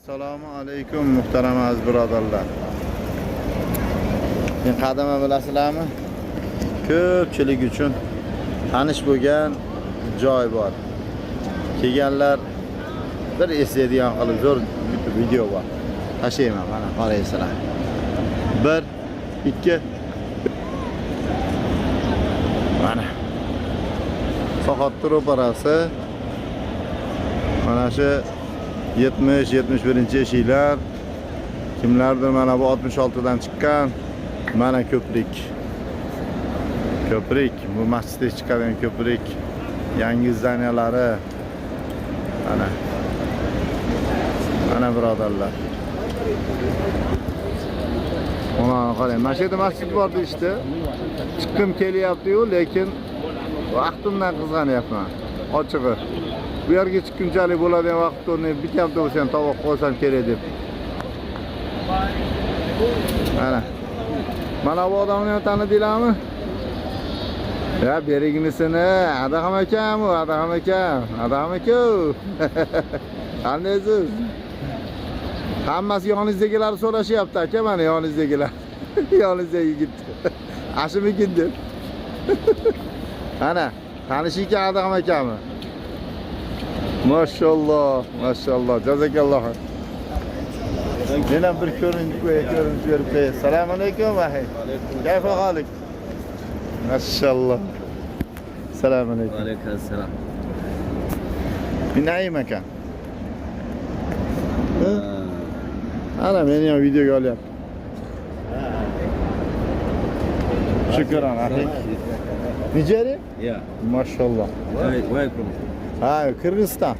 Assalomu alaykum muhtaram aziz birodarlar. Men qadama bilasizlarmi? Ko'pchilik uchun tanish bo'lgan joy bor. Kelganlar bir eslaydigan qilib zo'r video bor. Tashlayman mana qaraysizlar. 1 2 mana. Soxottir operasi. Mana shu 70-71 yillar kimlardir mana bu 66 dan chiqqan mana ko'prik bu masjidga chiqadigan ko'prik yangi zdaniyalari mana birodarlar mana qarang mana shu yerda masjid bor deyishdi chiqqim kelyapti-yu lekin vaqtimdan qizg'anyapman ochig'i bu yerga chiqqunchalik bo'ladigan vaqtni bityapti bo'lsa ham tovoq qo'ysam kerak deb. Mana bu odamni ham tanidinglarmi? Ya berignisini Adaham akam, Adaham aka. Qandaysiz? Hammasi yoningizdagilar so'rashyapti aka, mana yoningizdagilar. Yoningizdagi yigit. Ashimikin deb. Ana, tanishiki Adaham akami. Maşallah, jazakalloh. Yana bir ko'rinib berib qo'y. Assalomu alaykum vahiy. Kayfa holik? Maşallah. Assalomu alaykum. Va alaykum assalom. Binayim aka. Ana meni ham videoga olyapti. Shukran ahi. Nigeria? Yeah. Maşallah. Where from? Ha, Kırgızistan.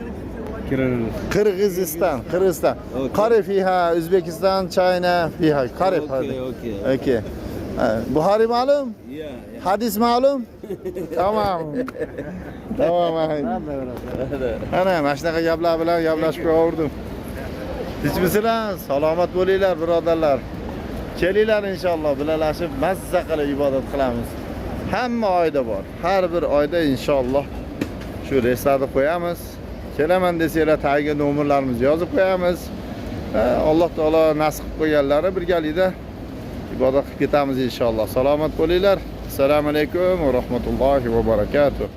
Kırgızistan. Okay. Kare fiha, Özbekistan, China fiha. Kare. Okay. Buhari malum? Yeah. Hadis malum? Tamam. Tamam. Ana, mana shunaqa gaplar bilan gaplashib qo'yardim. Tinchmisizlar? Salomat bo'linglar, birodarlar. Kelinglar inshaalloh, bilalashib mazza qilib ibodat qilamiz. Hamma oyda bor. Har bir oyda inshaalloh shu reyslarni qo'yamiz. Kelaman desanglar tagiga nomerlarimizni yozib qo'yamiz. Alloh taolo nasib qilib qo'yganlari birgalikda ibodat qilib ketamiz inshaalloh. Salomat bo'linglar. Assalomu alaykum va rahmatullohi va barakatuh.